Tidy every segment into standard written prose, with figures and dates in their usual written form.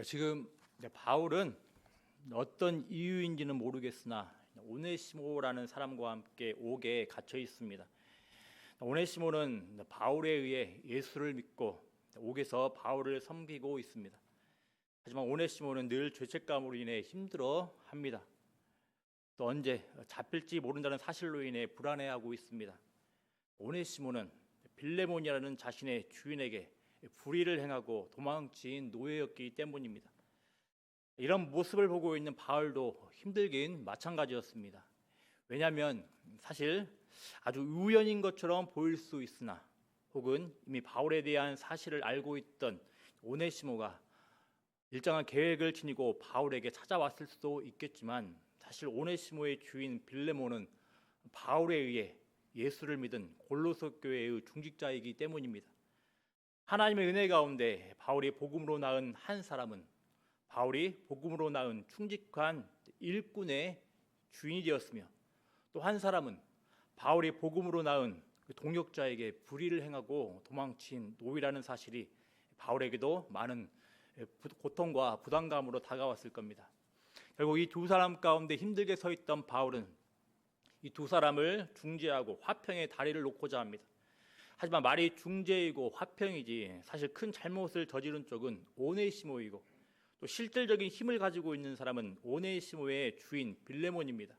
지금 바울은 어떤 이유인지는 모르겠으나 오네시모라는 사람과 함께 옥에 갇혀 있습니다. 오네시모는 바울에 의해 예수를 믿고 옥에서 바울을 섬기고 있습니다. 하지만 오네시모는 늘 죄책감으로 인해 힘들어합니다. 또 언제 잡힐지 모른다는 사실로 인해 불안해하고 있습니다. 오네시모는 빌레몬이라는 자신의 주인에게 불의를 행하고 도망친 노예였기 때문입니다. 이런 모습을 보고 있는 바울도 힘들긴 마찬가지였습니다. 왜냐하면 사실 아주 우연인 것처럼 보일 수 있으나 혹은 이미 바울에 대한 사실을 알고 있던 오네시모가 일정한 계획을 지니고 바울에게 찾아왔을 수도 있겠지만 사실 오네시모의 주인 빌레몬은 바울에 의해 예수를 믿은 골로새 교회의 중직자이기 때문입니다. 하나님의 은혜 가운데 바울이 복음으로 낳은 한 사람은 바울이 복음으로 낳은 충직한 일꾼의 주인이 되었으며 또 한 사람은 바울이 복음으로 낳은 동역자에게 불의를 행하고 도망친 노예라는 사실이 바울에게도 많은 고통과 부담감으로 다가왔을 겁니다. 결국 이 두 사람 가운데 힘들게 서 있던 바울은 이 두 사람을 중재하고 화평의 다리를 놓고자 합니다. 하지만 말이 중재이고 화평이지 사실 큰 잘못을 저지른 쪽은 오네시모이고 또 실질적인 힘을 가지고 있는 사람은 오네시모의 주인 빌레몬입니다.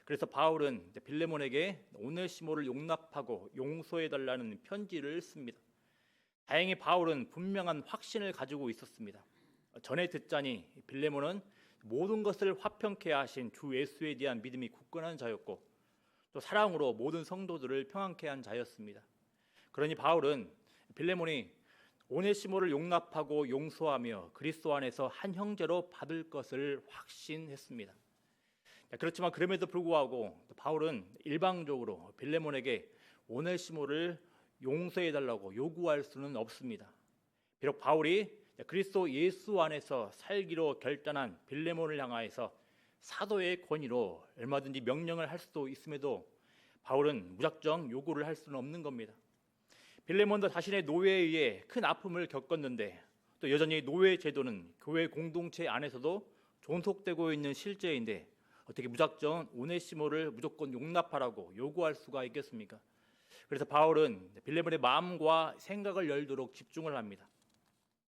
그래서 바울은 빌레몬에게 오네시모를 용납하고 용서해달라는 편지를 씁니다. 다행히 바울은 분명한 확신을 가지고 있었습니다. 전에 듣자니 빌레몬은 모든 것을 화평케 하신 주 예수에 대한 믿음이 굳건한 자였고 또 사랑으로 모든 성도들을 평안케 한 자였습니다. 그러니 바울은 빌레몬이 오네시모를 용납하고 용서하며 그리스도 안에서 한 형제로 받을 것을 확신했습니다. 그렇지만 그럼에도 불구하고 바울은 일방적으로 빌레몬에게 오네시모를 용서해달라고 요구할 수는 없습니다. 비록 바울이 그리스도 예수 안에서 살기로 결단한 빌레몬을 향하여서 사도의 권위로 얼마든지 명령을 할 수도 있음에도 바울은 무작정 요구를 할 수는 없는 겁니다. 빌레몬도 자신의 노예에 의해 큰 아픔을 겪었는데 또 여전히 노예 제도는 교회 공동체 안에서도 존속되고 있는 실제인데 어떻게 무작정 오네시모를 무조건 용납하라고 요구할 수가 있겠습니까? 그래서 바울은 빌레몬의 마음과 생각을 열도록 집중을 합니다.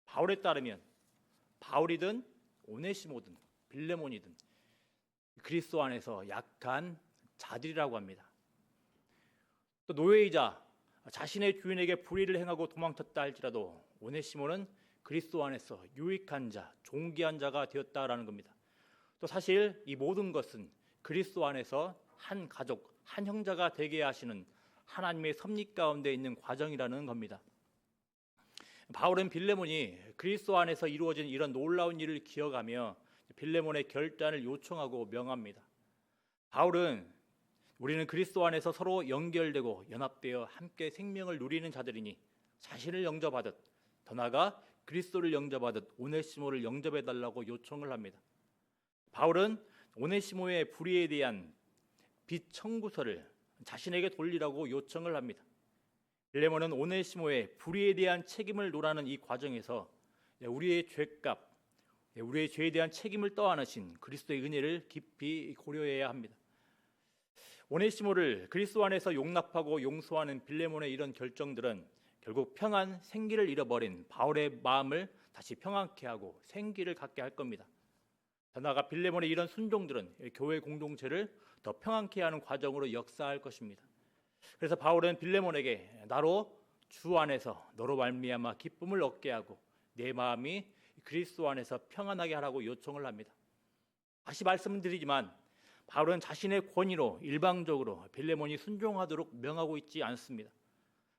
바울에 따르면 바울이든 오네시모든 빌레몬이든 그리스도 안에서 약한 자들이라고 합니다. 또 노예이자 자신의 주인에게 불의를 행하고 도망쳤다 할지라도 오네시모는 그리스도 안에서 유익한 자, 존귀한 자가 되었다라는 겁니다. 또 사실 이 모든 것은 그리스도 안에서 한 가족, 한 형제가 되게 하시는 하나님의 섭리 가운데 있는 과정이라는 겁니다. 바울은 빌레몬이 그리스도 안에서 이루어진 이런 놀라운 일을 기억하며 빌레몬의 결단을 요청하고 명합니다. 바울은 우리는 그리스도 안에서 서로 연결되고 연합되어 함께 생명을 누리는 자들이니 자신을 영접하듯 더 나아가 그리스도를 영접하듯 오네시모를 영접해달라고 요청을 합니다. 바울은 오네시모의 불의에 대한 빚 청구서를 자신에게 돌리라고 요청을 합니다. 빌레몬은 오네시모의 불의에 대한 책임을 논하는 이 과정에서 우리의 죄값, 우리의 죄에 대한 책임을 떠안으신 그리스도의 은혜를 깊이 고려해야 합니다. 오네시모를 그리스도 안에서 용납하고 용서하는 빌레몬의 이런 결정들은 결국 평안 생기를 잃어버린 바울의 마음을 다시 평안케 하고 생기를 갖게 할 겁니다. 더 나아가 빌레몬의 이런 순종들은 교회 공동체를 더 평안케 하는 과정으로 역사할 것입니다. 그래서 바울은 빌레몬에게 나로 주 안에서 너로 말미암아 기쁨을 얻게 하고 내 마음이 그리스도 안에서 평안하게 하라고 요청을 합니다. 다시 말씀드리지만 바울은 자신의 권위로 일방적으로 빌레몬이 순종하도록 명하고 있지 않습니다.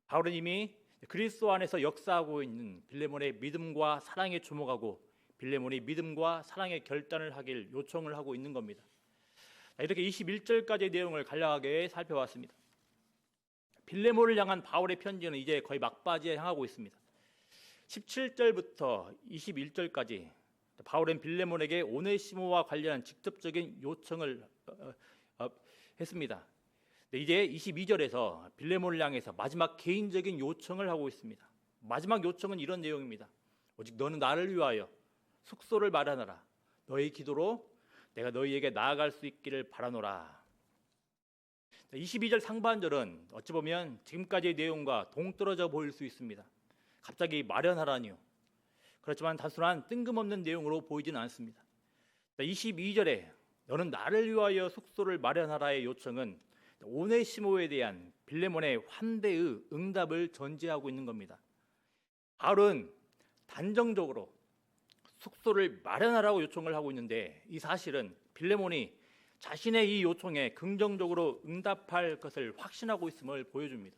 바울은 이미 그리스도 안에서 역사하고 있는 빌레몬의 믿음과 사랑에 주목하고 빌레몬이 믿음과 사랑의 결단을 하길 요청을 하고 있는 겁니다. 이렇게 21절까지의 내용을 간략하게 살펴봤습니다. 빌레몬을 향한 바울의 편지는 이제 거의 막바지에 향하고 있습니다. 17절부터 21절까지 바울은 빌레몬에게 오네시모와 관련한 직접적인 요청을 했습니다. 이제 22절에서 빌레몬을 향해서 마지막 개인적인 요청을 하고 있습니다. 마지막 요청은 이런 내용입니다. 오직 너는 나를 위하여 숙소를 마련하라. 너희 기도로 내가 너희에게 나아갈 수 있기를 바라노라. 22절 상반절은 어찌 보면 지금까지의 내용과 동떨어져 보일 수 있습니다. 갑자기 마련하라니요. 그렇지만 단순한 뜬금없는 내용으로 보이지는 않습니다. 22절에 너는 나를 위하여 숙소를 마련하라의 요청은 오네시모에 대한 빌레몬의 환대의 응답을 전제하고 있는 겁니다. 바울은 단정적으로 숙소를 마련하라고 요청을 하고 있는데 이 사실은 빌레몬이 자신의 이 요청에 긍정적으로 응답할 것을 확신하고 있음을 보여줍니다.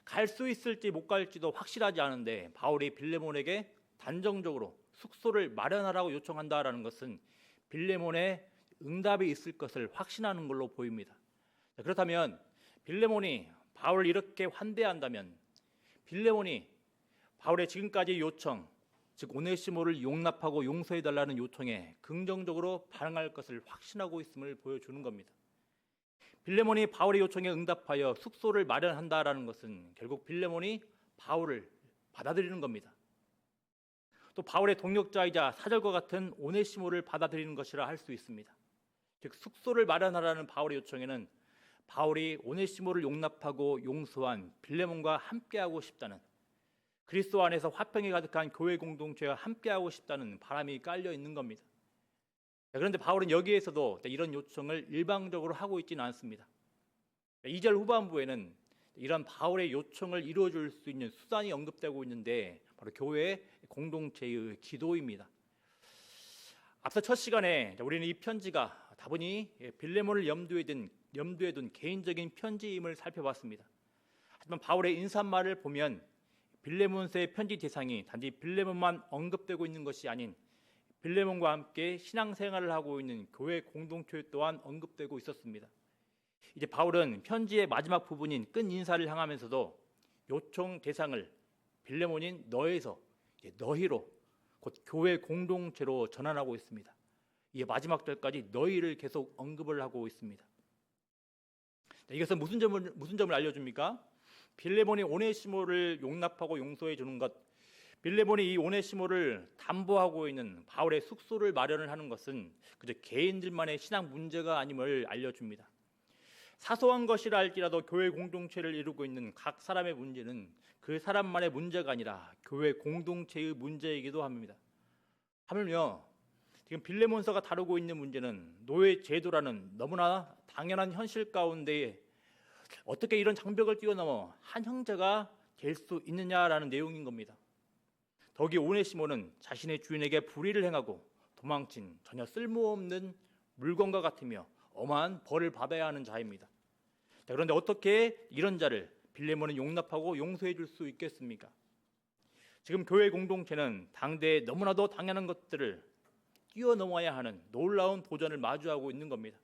갈 수 있을지 못 갈지도 확실하지 않은데 바울이 빌레몬에게 단정적으로 숙소를 마련하라고 요청한다라는 것은 빌레몬의 응답이 있을 것을 확신하는 걸로 보입니다. 그렇다면 빌레몬이 바울을 이렇게 환대한다면 빌레몬이 바울의 지금까지 요청, 즉 오네시모를 용납하고 용서해달라는 요청에 긍정적으로 반응할 것을 확신하고 있음을 보여주는 겁니다. 빌레몬이 바울의 요청에 응답하여 숙소를 마련한다라는 것은 결국 빌레몬이 바울을 받아들이는 겁니다. 또 바울의 동역자이자 사절과 같은 오네시모를 받아들이는 것이라 할 수 있습니다. 즉 숙소를 마련하라는 바울의 요청에는 바울이 오네시모를 용납하고 용서한 빌레몬과 함께하고 싶다는, 그리스도 안에서 화평이 가득한 교회 공동체와 함께하고 싶다는 바람이 깔려 있는 겁니다. 그런데 바울은 여기에서도 이런 요청을 일방적으로 하고 있지는 않습니다. 2절 후반부에는 이런 바울의 요청을 이루어줄 수 있는 수단이 언급되고 있는데 바로 교회 공동체의 기도입니다. 앞서 첫 시간에 우리는 이 편지가 다분히 빌레몬을 염두에 둔 개인적인 편지임을 살펴봤습니다. 하지만 바울의 인사말을 보면 빌레몬서의 편지 대상이 단지 빌레몬만 언급되고 있는 것이 아닌 빌레몬과 함께 신앙생활을 하고 있는 교회 공동체 또한 언급되고 있었습니다. 이제 바울은 편지의 마지막 부분인 끝 인사를 향하면서도 요청 대상을 빌레몬인 너에서 너희로 곧 교회 공동체로 전환하고 있습니다. 이게 마지막 절까지 너희를 계속 언급을 하고 있습니다. 이것은 무슨 점을 알려줍니까? 빌레몬이 오네시모를 용납하고 용서해 주는 것, 빌레몬이 이 오네시모를 담보하고 있는 바울의 숙소를 마련을 하는 것은 그저 개인들만의 신앙 문제가 아님을 알려줍니다. 사소한 것이라 할지라도 교회 공동체를 이루고 있는 각 사람의 문제는 그 사람만의 문제가 아니라 교회 공동체의 문제이기도 합니다. 하물며 지금 빌레몬서가 다루고 있는 문제는 노예 제도라는 너무나 당연한 현실 가운데 어떻게 이런 장벽을 뛰어넘어 한 형제가 될 수 있느냐라는 내용인 겁니다. 더욱이 오네시모는 자신의 주인에게 불의를 행하고 도망친 전혀 쓸모없는 물건과 같으며 엄한 벌을 받아야 하는 자입니다. 그런데 어떻게 이런 자를 빌레몬은 용납하고 용서해 줄 수 있겠습니까? 지금 교회 공동체는 당대에 너무나도 당연한 것들을 뛰어넘어야 하는 놀라운 도전을 마주하고 있는 겁니다.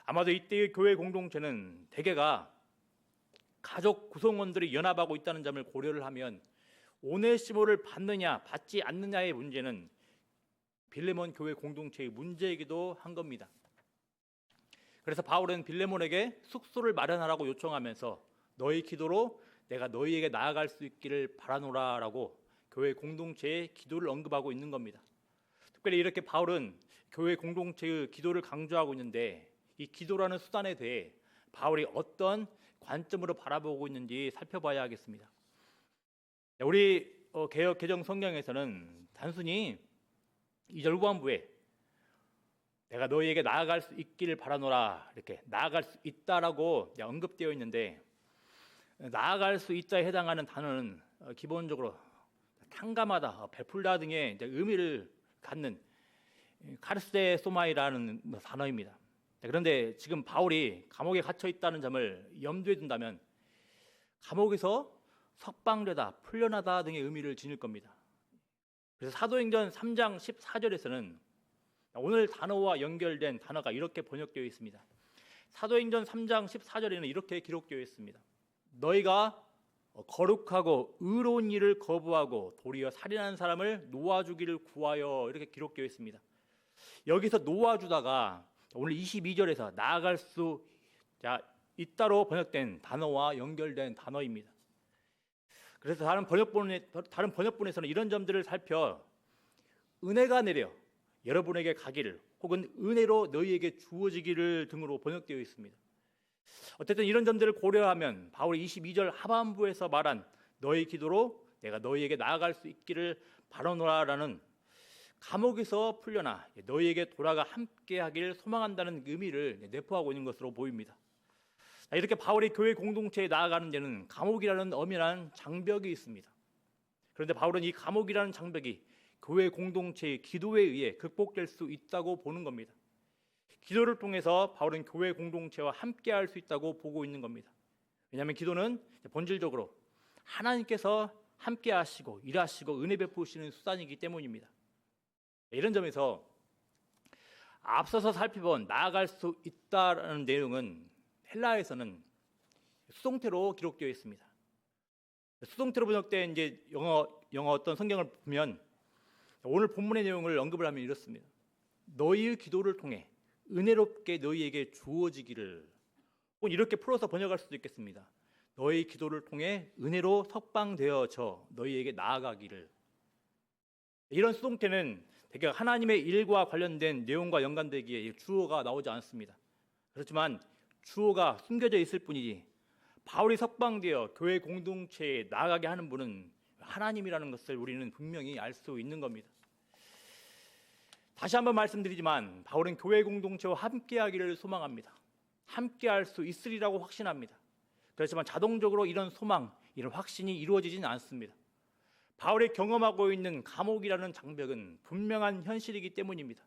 아마도 이때의 교회 공동체는 대개가 가족 구성원들이 연합하고 있다는 점을 고려를 하면 오네시모를 받느냐 받지 않느냐의 문제는 빌레몬 교회 공동체의 문제이기도 한 겁니다. 그래서 바울은 빌레몬에게 숙소를 마련하라고 요청하면서 너희 기도로 내가 너희에게 나아갈 수 있기를 바라노라라고 교회 공동체의 기도를 언급하고 있는 겁니다. 특별히 이렇게 바울은 교회 공동체의 기도를 강조하고 있는데 이 기도라는 수단에 대해 바울이 어떤 관점으로 바라보고 있는지 살펴봐야 하겠습니다. 우리 개역 개정 성경에서는 단순히 2절 후반부에 내가 너희에게 나아갈 수 있기를 바라노라 이렇게 나아갈 수 있다라고 언급되어 있는데 나아갈 수 있다에 해당하는 단어는 기본적으로 탕감하다, 베풀다 등의 의미를 갖는 카르세 소마이라는 단어입니다. 그런데 지금 바울이 감옥에 갇혀 있다는 점을 염두에 둔다면 감옥에서 석방되다, 풀려나다 등의 의미를 지닐 겁니다. 그래서 사도행전 3장 14절에서는 오늘 단어와 연결된 단어가 이렇게 번역되어 있습니다. 사도행전 3장 14절에는 이렇게 기록되어 있습니다. 너희가 거룩하고 의로운 일을 거부하고 도리어 살인하는 사람을 놓아주기를 구하여 이렇게 기록되어 있습니다. 여기서 놓아주다가 오늘 22절에서 나아갈 수 있다로 번역된 단어와 연결된 단어입니다. 그래서 다른 번역본에서는 이런 점들을 살펴 은혜가 내려 여러분에게 가기를 혹은 은혜로 너희에게 주어지기를 등으로 번역되어 있습니다. 어쨌든 이런 점들을 고려하면 바울이 22절 하반부에서 말한 너희 기도로 내가 너희에게 나아갈 수 있기를 바라노라라는 감옥에서 풀려나 너희에게 돌아가 함께하기를 소망한다는 의미를 내포하고 있는 것으로 보입니다. 이렇게 바울이 교회 공동체에 나아가는 데는 감옥이라는 엄연한 장벽이 있습니다. 그런데 바울은 이 감옥이라는 장벽이 교회 공동체의 기도에 의해 극복될 수 있다고 보는 겁니다. 기도를 통해서 바울은 교회 공동체와 함께할 수 있다고 보고 있는 겁니다. 왜냐하면 기도는 본질적으로 하나님께서 함께하시고 일하시고 은혜 베푸시는 수단이기 때문입니다. 이런 점에서 앞서서 살펴본 나아갈 수 있다라는 내용은 헬라에서는 수동태로 기록되어 있습니다. 수동태로 번역된 이제 영어 어떤 성경을 보면 오늘 본문의 내용을 언급을 하면 이렇습니다. 너희의 기도를 통해 은혜롭게 너희에게 주어지기를, 혹은 이렇게 풀어서 번역할 수도 있겠습니다. 너희 기도를 통해 은혜로 석방되어져 너희에게 나아가기를. 이런 수동태는 대개 하나님의 일과 관련된 내용과 연관되기에 주어가 나오지 않습니다. 그렇지만 주어가 숨겨져 있을 뿐이지 바울이 석방되어 교회 공동체에 나아가게 하는 분은 하나님이라는 것을 우리는 분명히 알 수 있는 겁니다. 다시 한번 말씀드리지만 바울은 교회 공동체와 함께하기를 소망합니다. 함께할 수 있으리라고 확신합니다. 그렇지만 자동적으로 이런 소망, 이런 확신이 이루어지지는 않습니다. 바울이 경험하고 있는 감옥이라는 장벽은 분명한 현실이기 때문입니다.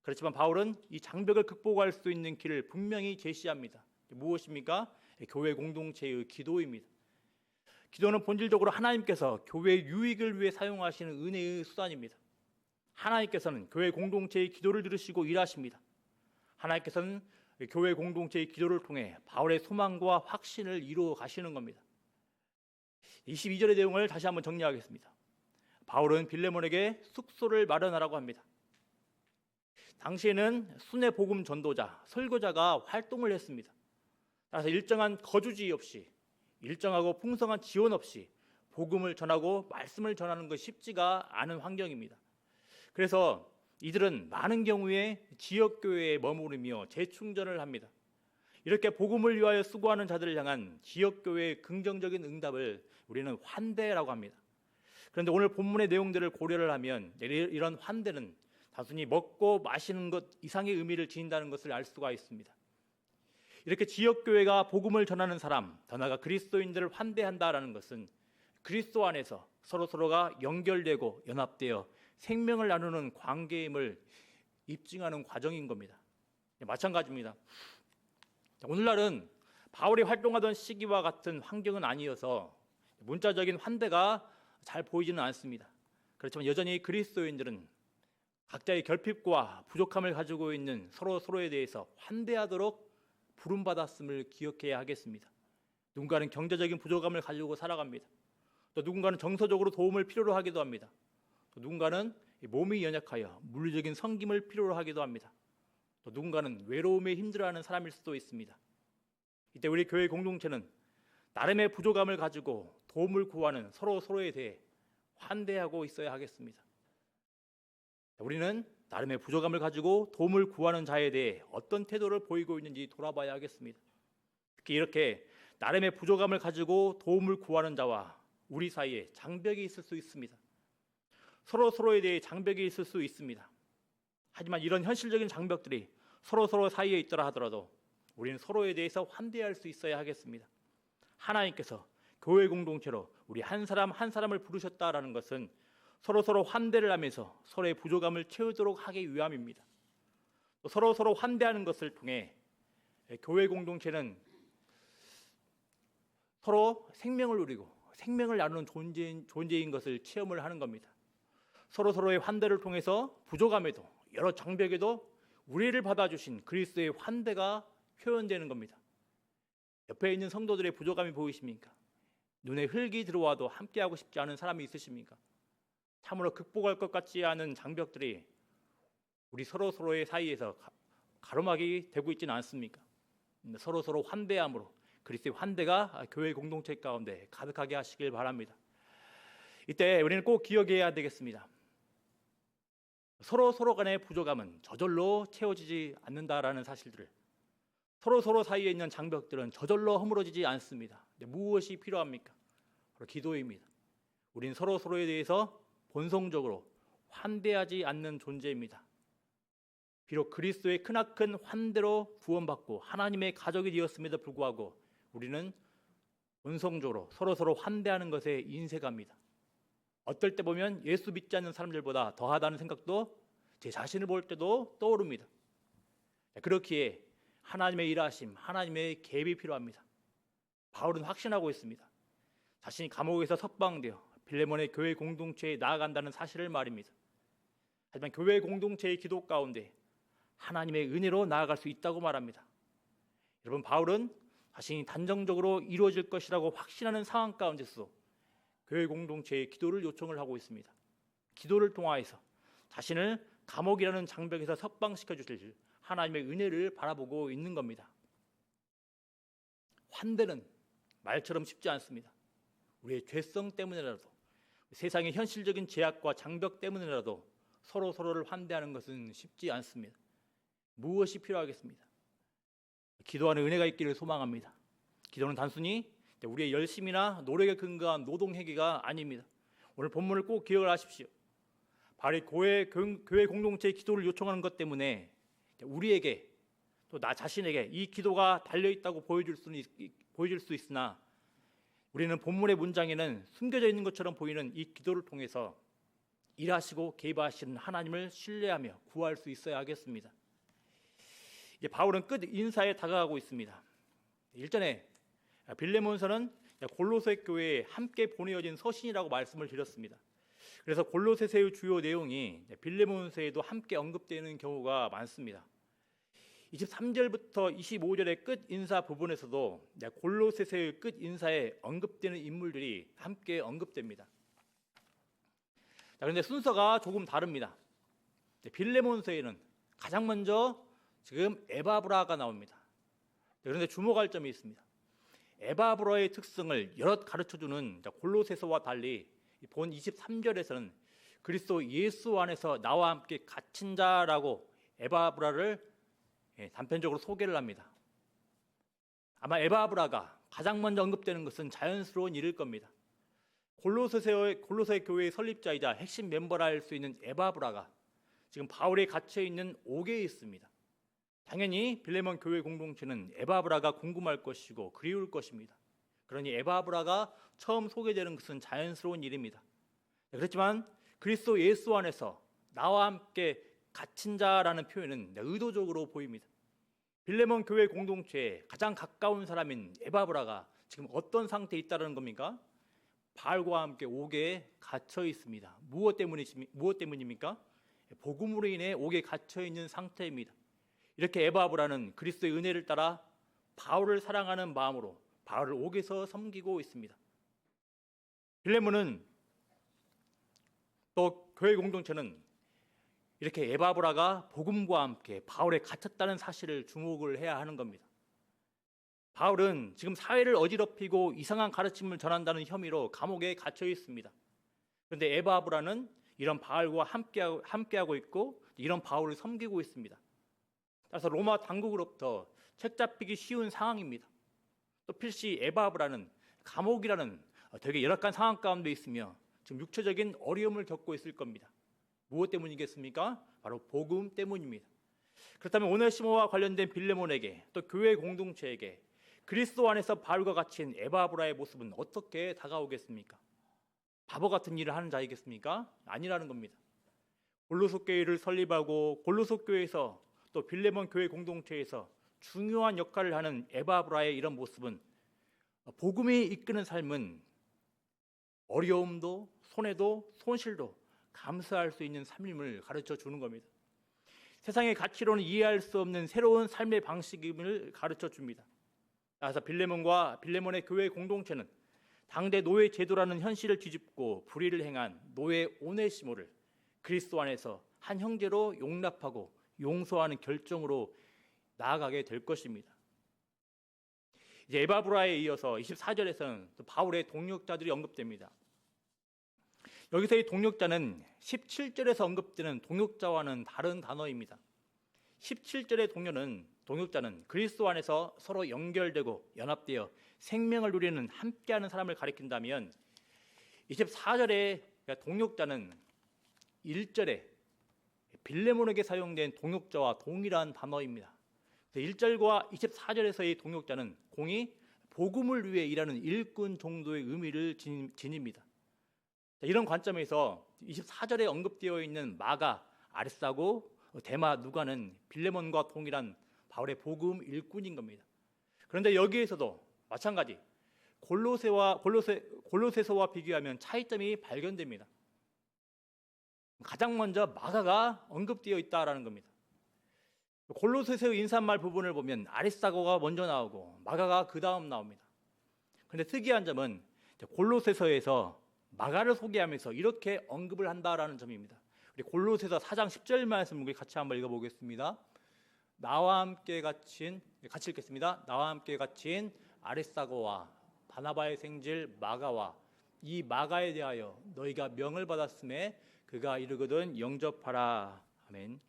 그렇지만 바울은 이 장벽을 극복할 수 있는 길을 분명히 제시합니다. 무엇입니까? 교회 공동체의 기도입니다. 기도는 본질적으로 하나님께서 교회의 유익을 위해 사용하시는 은혜의 수단입니다. 하나님께서는 교회 공동체의 기도를 들으시고 일하십니다. 하나님께서는 교회 공동체의 기도를 통해 바울의 소망과 확신을 이루어 가시는 겁니다. 22절의 내용을 다시 한번 정리하겠습니다. 바울은 빌레몬에게 숙소를 마련하라고 합니다. 당시에는 순회 복음 전도자, 설교자가 활동을 했습니다. 따라서 일정한 거주지 없이, 일정하고 풍성한 지원 없이 복음을 전하고 말씀을 전하는 것이 쉽지가 않은 환경입니다. 그래서 이들은 많은 경우에 지역교회에 머무르며 재충전을 합니다. 이렇게 복음을 위하여 수고하는 자들을 향한 지역교회의 긍정적인 응답을 우리는 환대라고 합니다. 그런데 오늘 본문의 내용들을 고려를 하면 이런 환대는 단순히 먹고 마시는 것 이상의 의미를 지닌다는 것을 알 수가 있습니다. 이렇게 지역교회가 복음을 전하는 사람, 더 나아가 그리스도인들을 환대한다라는 것은 그리스도 안에서 서로가 연결되고 연합되어 생명을 나누는 관계임을 입증하는 과정인 겁니다. 마찬가지입니다. 오늘날은 바울이 활동하던 시기와 같은 환경은 아니어서 문자적인 환대가 잘 보이지는 않습니다. 그렇지만 여전히 그리스도인들은 각자의 결핍과 부족함을 가지고 있는 서로에 대해서 환대하도록 부름받았음을 기억해야 하겠습니다. 누군가는 경제적인 부족함을 가지고 살아갑니다. 또 누군가는 정서적으로 도움을 필요로 하기도 합니다. 또 누군가는 몸이 연약하여 물리적인 섬김을 필요로 하기도 합니다. 또 누군가는 외로움에 힘들어하는 사람일 수도 있습니다. 이때 우리 교회 공동체는 나름의 부족함을 가지고 도움을 구하는 서로에 대해 환대하고 있어야 하겠습니다. 우리는 나름의 부족함을 가지고 도움을 구하는 자에 대해 어떤 태도를 보이고 있는지 돌아봐야 하겠습니다. 특히 이렇게 나름의 부족함을 가지고 도움을 구하는 자와 우리 사이에 장벽이 있을 수 있습니다. 서로에 대해 장벽이 있을 수 있습니다. 하지만 이런 현실적인 장벽들이 서로 사이에 있더라 하더라도 우리는 서로에 대해서 환대할 수 있어야 하겠습니다. 하나님께서 교회 공동체로 우리 한 사람 한 사람을 부르셨다라는 것은 서로 환대를 하면서 서로의 부족함을 채우도록 하기 위함입니다. 또 서로 환대하는 것을 통해 교회 공동체는 서로 생명을 누리고 생명을 나누는 존재인 것을 체험을 하는 겁니다. 서로의 환대를 통해서 부족함에도 여러 장벽에도 우리를 받아주신 그리스도의 환대가 표현되는 겁니다. 옆에 있는 성도들의 부족함이 보이십니까? 눈에 흙이 들어와도 함께하고 싶지 않은 사람이 있으십니까? 참으로 극복할 것 같지 않은 장벽들이 우리 서로의 사이에서 가로막이 되고 있지는 않습니까? 서로 환대함으로 그리스도의 환대가 교회 공동체 가운데 가득하게 하시길 바랍니다. 이때 우리는 꼭 기억해야 되겠습니다. 서로 간의 부족함은 저절로 채워지지 않는다라는 사실들을, 서로 사이에 있는 장벽들은 저절로 허물어지지 않습니다. 무엇이 필요합니까? 바로 기도입니다. 우린 서로에 대해서 본성적으로 환대하지 않는 존재입니다. 비록 그리스도의 크나큰 환대로 구원받고 하나님의 가족이 되었음에도 불구하고 우리는 본성적으로 서로 환대하는 것에 인색합니다. 어떨 때 보면 예수 믿지 않는 사람들보다 더하다는 생각도 제 자신을 볼 때도 떠오릅니다. 그렇기에 하나님의 일하심, 하나님의 개입이 필요합니다. 바울은 확신하고 있습니다. 자신이 감옥에서 석방되어 빌레몬의 교회 공동체에 나아간다는 사실을 말입니다. 하지만 교회 공동체의 기도 가운데 하나님의 은혜로 나아갈 수 있다고 말합니다. 여러분, 바울은 자신이 단정적으로 이루어질 것이라고 확신하는 상황 가운데서 교회 공동체의 기도를 요청을 하고 있습니다. 기도를 통하여서 자신을 감옥이라는 장벽에서 석방시켜 주실 하나님의 은혜를 바라보고 있는 겁니다. 환대는 말처럼 쉽지 않습니다. 우리의 죄성 때문이라도, 세상의 현실적인 제약과 장벽 때문이라도 서로를 환대하는 것은 쉽지 않습니다. 무엇이 필요하겠습니다? 기도하는 은혜가 있기를 소망합니다. 기도는 단순히 우리의 열심이나 노력에 근거한 노동행위가 아닙니다. 오늘 본문을 꼭 기억을 하십시오. 바로 교회 공동체의 기도를 요청하는 것 때문에 우리에게 또 나 자신에게 이 기도가 달려있다고 보여줄 수 있으나, 우리는 본문의 문장에는 숨겨져 있는 것처럼 보이는 이 기도를 통해서 일하시고 개입하시는 하나님을 신뢰하며 구할 수 있어야 하겠습니다. 이제 바울은 끝 인사에 다가가고 있습니다. 일전에 빌레몬서는 골로새 교회에 함께 보내어진 서신이라고 말씀을 드렸습니다. 그래서 골로새서의 주요 내용이 빌레몬서에도 함께 언급되는 경우가 많습니다. 23절부터 25절의 끝 인사 부분에서도 골로새서의 끝 인사에 언급되는 인물들이 함께 언급됩니다. 그런데 순서가 조금 다릅니다. 빌레몬서에는 가장 먼저 지금 에바브라가 나옵니다. 그런데 주목할 점이 있습니다. 에바브라의 특성을 여럿 가르쳐주는 골로새서와 달리 본 23절에서는 그리스도 예수 안에서 나와 함께 갇힌 자라고 에바브라를 단편적으로 소개를 합니다. 아마 에바브라가 가장 먼저 언급되는 것은 자연스러운 일일 겁니다. 골로새 교회의 설립자이자 핵심 멤버라 할 수 있는 에바브라가 지금 바울에 갇혀 있는 옥에 있습니다. 당연히 빌레몬 교회 공동체는 에바브라가 궁금할 것이고 그리울 것입니다. 그러니 에바브라가 처음 소개되는 것은 자연스러운 일입니다. 그렇지만 그리스도 예수 안에서 나와 함께 갇힌 자라는 표현은 의도적으로 보입니다. 빌레몬 교회 공동체에 가장 가까운 사람인 에바브라가 지금 어떤 상태에 있다는 겁니까? 바울과 함께 옥에 갇혀 있습니다. 무엇 때문입니까? 복음으로 인해 옥에 갇혀 있는 상태입니다. 이렇게 에바브라는 그리스도의 은혜를 따라 바울을 사랑하는 마음으로 바울을 옥에서 섬기고 있습니다. 빌레몬은 또 교회 공동체는 이렇게 에바브라가 복음과 함께 바울에 갇혔다는 사실을 주목을 해야 하는 겁니다. 바울은 지금 사회를 어지럽히고 이상한 가르침을 전한다는 혐의로 감옥에 갇혀 있습니다. 그런데 에바브라는 이런 바울과 함께하고 있고 이런 바울을 섬기고 있습니다. 따라서 로마 당국으로부터 책 잡히기 쉬운 상황입니다. 또 필시 에바브라는 감옥이라는 되게 열악한 상황 가운데 있으며 지금 육체적인 어려움을 겪고 있을 겁니다. 무엇 때문이겠습니까? 바로 복음 때문입니다. 그렇다면 오네시모와 관련된 빌레몬에게 또 교회 공동체에게 그리스도 안에서 바울과 갇힌 에바브라의 모습은 어떻게 다가오겠습니까? 바보 같은 일을 하는 자이겠습니까? 아니라는 겁니다. 골로새 교회를 설립하고 골로새 교회에서 또 빌레몬 교회 공동체에서 중요한 역할을 하는 에바브라의 이런 모습은 복음이 이끄는 삶은 어려움도 손해도 손실도 감수할 수 있는 삶임을 가르쳐 주는 겁니다. 세상의 가치로는 이해할 수 없는 새로운 삶의 방식임을 가르쳐 줍니다. 따라서 빌레몬의 교회 공동체는 당대 노예 제도라는 현실을 뒤집고 불의를 행한 노예 오네시모를 그리스도 안에서 한 형제로 용납하고 용서하는 결정으로 나아가게 될 것입니다. 이제 에바브라에 이어서 24절에서는 또 바울의 동력자들이 언급됩니다. 여기서 이 동역자는 17절에서 언급되는 동역자와는 다른 단어입니다. 17절의 동역자는 그리스도 안에서 서로 연결되고 연합되어 생명을 누리는 함께하는 사람을 가리킨다면 24절의 동역자는 1절에 빌레몬에게 사용된 동역자와 동일한 단어입니다. 1절과 24절에서의 동역자는 공이 복음을 위해 일하는 일꾼 정도의 의미를 지닙니다. 이런 관점에서 24절에 언급되어 있는 마가, 아리스타고, 데마, 누가는 빌레몬과 동일한 바울의 복음 일꾼인 겁니다. 그런데 여기에서도 마찬가지 골로새서와 비교하면 차이점이 발견됩니다. 가장 먼저 마가가 언급되어 있다라는 겁니다. 골로새서의 인사말 부분을 보면 아리스타고가 먼저 나오고 마가가 그 다음 나옵니다. 그런데 특이한 점은 골로새서에서 마가를 소개하면서 이렇게 언급을 한다라는 점입니다. 우리 골로새서 4장 10절 말씀 우리 같이 한번 읽어보겠습니다. 나와 함께 갇힌 같이 읽겠습니다. 나와 함께 갇힌 아리스타고와 바나바의 생질 마가와 이 마가에 대하여 너희가 명을 받았음에 그가 이르거든 영접하라. 아멘.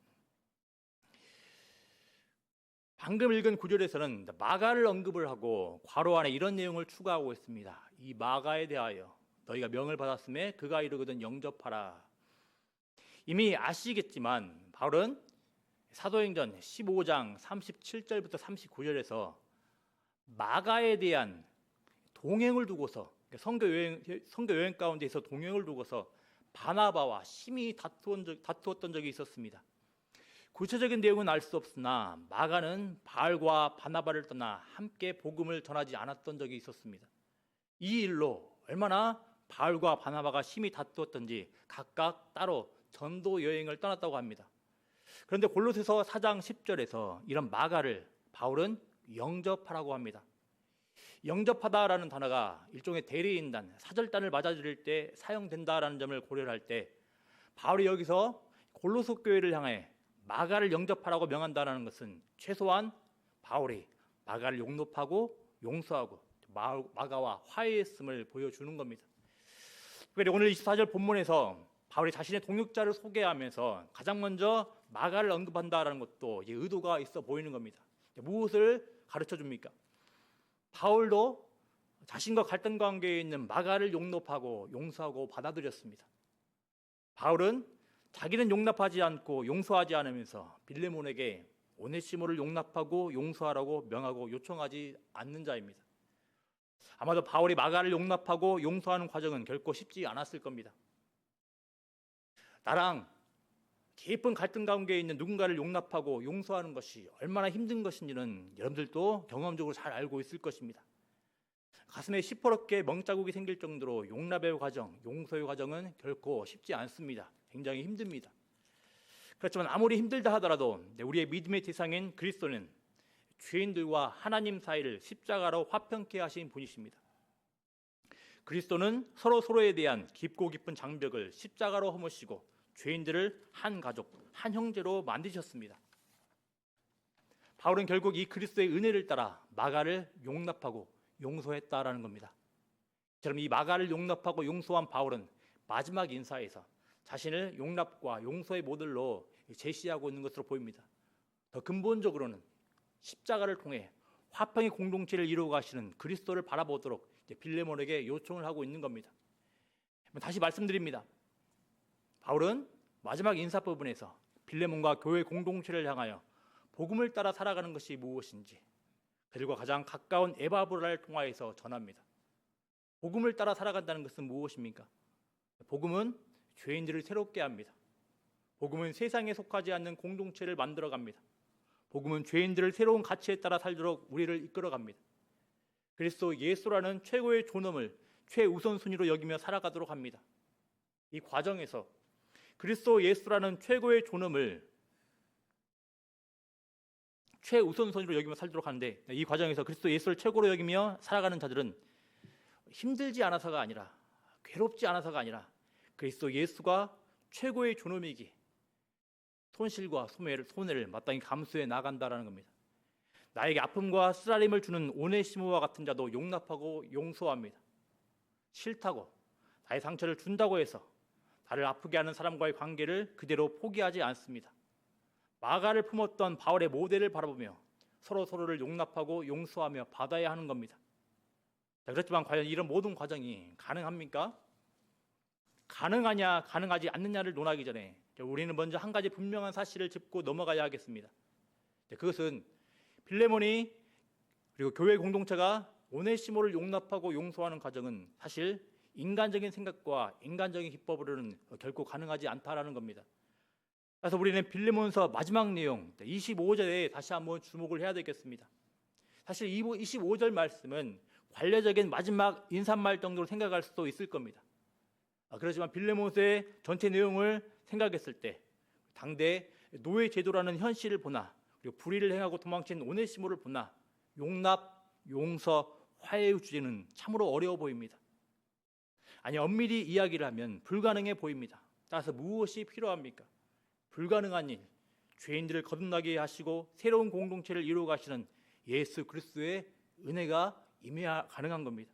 방금 읽은 구절에서는 마가를 언급을 하고 괄호 안에 이런 내용을 추가하고 있습니다. 이 마가에 대하여 너희가 명을 받았음에 그가 이르거든 영접하라. 이미 아시겠지만 바울은 사도행전 15장 37절부터 39절에서 마가에 대한 동행을 두고서 선교 여행 가운데서 동행을 두고서 바나바와 심히 다투었던 적이 있었습니다. 구체적인 내용은 알 수 없으나 마가는 바울과 바나바를 떠나 함께 복음을 전하지 않았던 적이 있었습니다. 이 일로 얼마나 바울과 바나바가 심히 다투었던지 각각 따로 전도 여행을 떠났다고 합니다. 그런데 골로새서 4장 10절에서 이런 마가를 바울은 영접하라고 합니다. 영접하다라는 단어가 일종의 대리인단, 사절단을 맞아들일 때 사용된다라는 점을 고려할 때 바울이 여기서 골로새 교회를 향해 마가를 영접하라고 명한다는 것은 최소한 바울이 마가를 용납하고 용서하고 마가와 화해했음을 보여주는 겁니다. 그래서 오늘 24절 본문에서 바울이 자신의 동역자를 소개하면서 가장 먼저 마가를 언급한다는 것도 의도가 있어 보이는 겁니다. 무엇을 가르쳐 줍니까? 바울도 자신과 갈등 관계에 있는 마가를 용납하고 용서하고 받아들였습니다. 바울은 자기는 용납하지 않고 용서하지 않으면서 빌레몬에게 오네시모를 용납하고 용서하라고 명하고 요청하지 않는 자입니다. 아마도 바울이 마가를 용납하고 용서하는 과정은 결코 쉽지 않았을 겁니다. 나랑 깊은 갈등 가운데에 있는 누군가를 용납하고 용서하는 것이 얼마나 힘든 것인지는 여러분들도 경험적으로 잘 알고 있을 것입니다. 가슴에 시퍼렇게 멍자국이 생길 정도로 용납의 과정, 용서의 과정은 결코 쉽지 않습니다. 굉장히 힘듭니다. 그렇지만 아무리 힘들다 하더라도 우리의 믿음의 대상인 그리스도는 죄인들과 하나님 사이를 십자가로 화평케 하신 분이십니다. 그리스도는 서로에 대한 깊고 깊은 장벽을 십자가로 허무시고 죄인들을 한 가족, 한 형제로 만드셨습니다. 바울은 결국 이 그리스도의 은혜를 따라 마가를 용납하고 용서했다라는 겁니다. 그럼 이 마가를 용납하고 용서한 바울은 마지막 인사에서 자신을 용납과 용서의 모델로 제시하고 있는 것으로 보입니다. 더 근본적으로는 십자가를 통해 화평의 공동체를 이루어 가시는 그리스도를 바라보도록 빌레몬에게 요청을 하고 있는 겁니다. 다시 말씀드립니다. 바울은 마지막 인사 부분에서 빌레몬과 교회 공동체를 향하여 복음을 따라 살아가는 것이 무엇인지, 그리고 가장 가까운 에바브라를 통하여서 전합니다. 복음을 따라 살아간다는 것은 무엇입니까? 복음은 죄인들을 새롭게 합니다. 복음은 세상에 속하지 않는 공동체를 만들어갑니다. 복음은 죄인들을 새로운 가치에 따라 살도록 우리를 이끌어갑니다. 그리스도 예수라는 최고의 존엄을 최우선순위로 여기며 살아가도록 합니다. 이 과정에서 그리스도 예수라는 최고의 존엄을 최우선순위로 여기며 살도록 하는데, 이 과정에서 그리스도 예수를 최고로 여기며 살아가는 자들은 힘들지 않아서가 아니라, 괴롭지 않아서가 아니라 그리스도 예수가 최고의 존엄이기 손실과 손해를 마땅히 감수해 나간다라는 겁니다. 나에게 아픔과 쓰라림을 주는 오네시모와 같은 자도 용납하고 용서합니다. 싫다고, 나의 상처를 준다고 해서 나를 아프게 하는 사람과의 관계를 그대로 포기하지 않습니다. 마가를 품었던 바울의 모델을 바라보며 서로를 용납하고 용서하며 받아야 하는 겁니다. 그렇지만 과연 이런 모든 과정이 가능합니까? 가능하냐 가능하지 않느냐를 논하기 전에 우리는 먼저 한 가지 분명한 사실을 짚고 넘어가야 하겠습니다. 그것은 빌레몬이 그리고 교회 공동체가 오네시모를 용납하고 용서하는 과정은 사실 인간적인 생각과 인간적인 기법으로는 결코 가능하지 않다라는 겁니다. 그래서 우리는 빌레몬서 마지막 내용 25절에 다시 한번 주목을 해야 되겠습니다. 사실 25절 말씀은 관례적인 마지막 인사말 정도로 생각할 수도 있을 겁니다. 그렇지만 빌레몬서의 전체 내용을 생각했을 때 당대 노예 제도라는 현실을 보나 그리고 불의를 행하고 도망친 오네시모를 보나 용납, 용서, 화해의 주제는 참으로 어려워 보입니다. 아니 엄밀히 이야기를 하면 불가능해 보입니다. 따라서 무엇이 필요합니까? 불가능한 일, 죄인들을 거듭나게 하시고 새로운 공동체를 이루어 가시는 예수 그리스도의 은혜가 임해야 가능한 겁니다.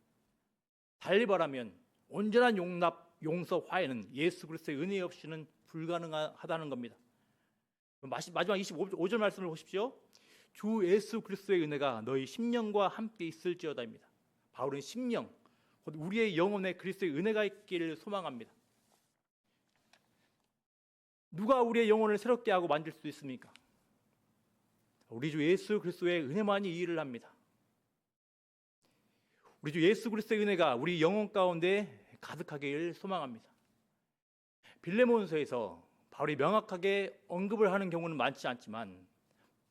달리 말하면 온전한 용납, 용서, 화해는 예수 그리스도의 은혜 없이는 불가능하다는 겁니다. 마지막 25절 말씀을 보십시오. 주 예수 그리스도의 은혜가 너희 심령과 함께 있을지어다입니다. 바울은 심령, 곧 우리의 영혼에 그리스도의 은혜가 있기를 소망합니다. 누가 우리의 영혼을 새롭게 하고 만들 수 있습니까? 우리 주 예수 그리스도의 은혜만이 이 일을 합니다. 우리 주 예수 그리스도의 은혜가 우리 영혼 가운데 가득하기를 소망합니다. 빌레몬서에서 바울이 명확하게 언급을 하는 경우는 많지 않지만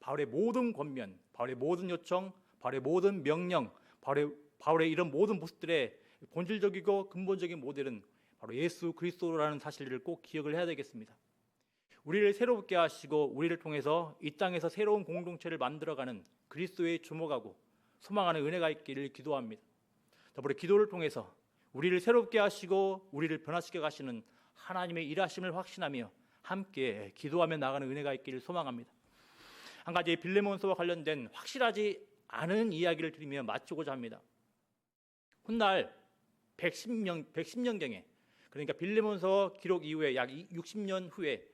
바울의 모든 권면, 바울의 모든 요청, 바울의 모든 명령, 바울의 이런 모든 모습들의 본질적이고 근본적인 모델은 바로 예수 그리스도라는 사실을 꼭 기억을 해야 되겠습니다. 우리를 새롭게 하시고 우리를 통해서 이 땅에서 새로운 공동체를 만들어가는 그리스도에 주목하고 소망하는 은혜가 있기를 기도합니다. 더불어 기도를 통해서 우리를 새롭게 하시고 우리를 변화시켜 가시는 하나님의 일하심을 확신하며 함께 기도하며 나가는 은혜가 있기를 소망합니다. 한 가지 빌레몬서와 관련된 확실하지 않은 이야기를 드리며 마치고자 합니다. 훗날 110년경에 그러니까 빌레몬서 기록 이후에 약 60년 후에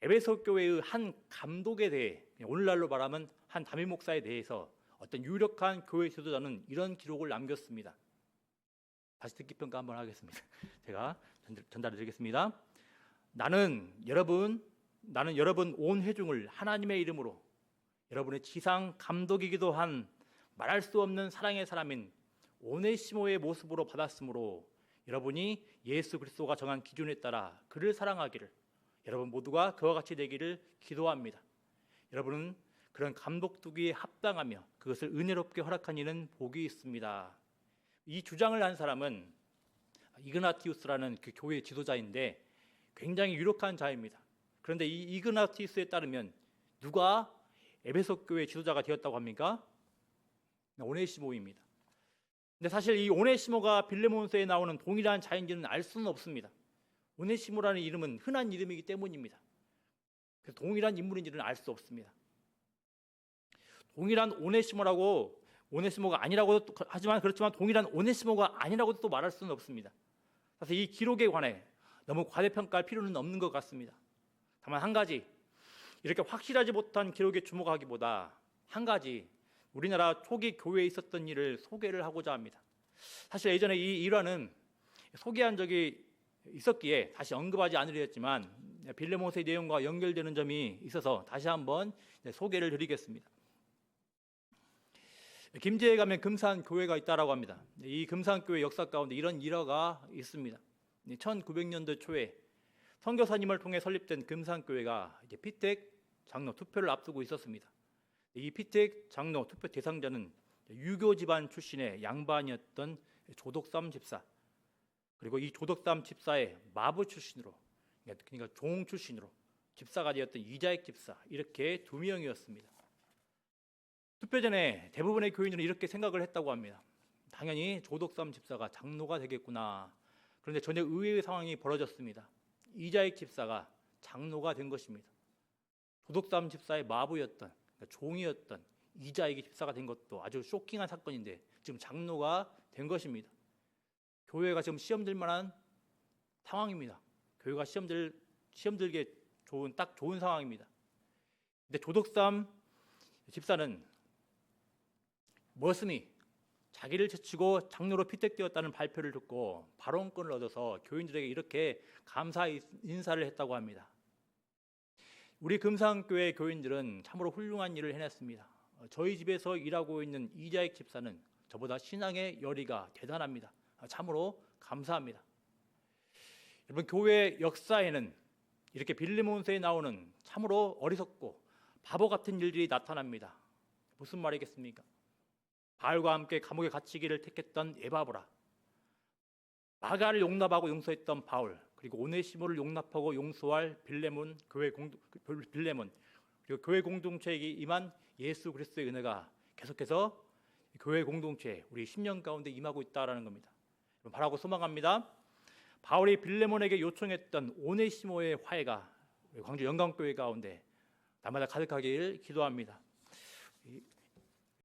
에베소 교회의 한 감독에 대해 오늘날로 말하면 한 담임 목사에 대해서 어떤 유력한 교회 지도자는 이런 기록을 남겼습니다. 다시 듣기 평가 한번 하겠습니다. 제가 전달해 드리겠습니다. 나는 여러분 온 회중을 하나님의 이름으로 여러분의 지상 감독이기도 한 말할 수 없는 사랑의 사람인 오네시모의 모습으로 받았으므로 여러분이 예수 그리스도가 정한 기준에 따라 그를 사랑하기를 여러분 모두가 그와 같이 되기를 기도합니다. 여러분은 그런 감독 두기에 합당하며 그것을 은혜롭게 허락한 이는 복이 있습니다. 이 주장을 한 사람은 이그나티우스라는 그 교회 지도자인데 굉장히 유력한 자입니다. 그런데 이 이그나티우스에 따르면 누가 에베소 교회 지도자가 되었다고 합니까? 오네시모입니다. 근데 사실 이 오네시모가 빌레몬서에 나오는 동일한 자인지는 알 수는 없습니다. 오네시모라는 이름은 흔한 이름이기 때문입니다. 그래서 동일한 인물인지는 알 수 없습니다. 동일한 오네시모가 아니라고 하지만 그렇지만 동일한 오네시모가 아니라고도 또 말할 수는 없습니다. 그래서 이 기록에 관해 너무 과대평가할 필요는 없는 것 같습니다. 다만 한 가지 이렇게 확실하지 못한 기록에 주목하기보다 한 가지 우리나라 초기 교회에 있었던 일을 소개를 하고자 합니다. 사실 예전에 이 일화는 소개한 적이 있었기에 다시 언급하지 않으려 했지만 빌레몬서의 내용과 연결되는 점이 있어서 다시 한번 소개를 드리겠습니다. 김제에 가면 금산교회가 있다라고 합니다. 이 금산교회 역사 가운데 이런 일화가 있습니다. 1900년도 초에 선교사님을 통해 설립된 금산교회가 이제 피택 장로 투표를 앞두고 있었습니다. 이 피택 장로 투표 대상자는 유교 집안 출신의 양반이었던 조덕삼 집사, 그리고 이 조덕삼 집사의 마부 출신으로, 그러니까 종 출신으로 집사가 되었던 이자익 집사, 이렇게 두 명이었습니다. 투표 전에 대부분의 교인들은 이렇게 생각을 했다고 합니다. 당연히 조덕삼 집사가 장로가 되겠구나. 그런데 전혀 의외의 상황이 벌어졌습니다. 이자익 집사가 장로가 된 것입니다. 조덕삼 집사의 마부였던, 그러니까 종이었던 이자익이 집사가 된 것도 아주 쇼킹한 사건인데 지금 장로가 된 것입니다. 교회가 지금 시험 들 만한 상황입니다. 교회가 시험 들게 딱 좋은 상황입니다. 근데 조덕삼 집사는 머슴이 자기를 제치고 장로로 피택되었다는 발표를 듣고 발언권을 얻어서 교인들에게 이렇게 감사 인사를 했다고 합니다. 우리 금상교회 교인들은 참으로 훌륭한 일을 해냈습니다. 저희 집에서 일하고 있는 이자익 집사는 저보다 신앙의 열의가 대단합니다. 참으로 감사합니다. 여러분, 교회 역사에는 이렇게 빌레몬서에 나오는 참으로 어리석고 바보 같은 일들이 나타납니다. 무슨 말이겠습니까? 바울과 함께 감옥에 갇히기를 택했던 에바브라, 마가를 용납하고 용서했던 바울, 그리고 오네시모를 용납하고 용서할 빌레몬, 그리고 교회 공동체에 임한 예수 그리스도의 은혜가 계속해서 교회 공동체에 우리 10년 가운데 임하고 있다라는 겁니다. 바라고 소망합니다. 바울이 빌레몬에게 요청했던 오네시모의 화해가 광주 영광교회 가운데 날마다 가득하길 기도합니다.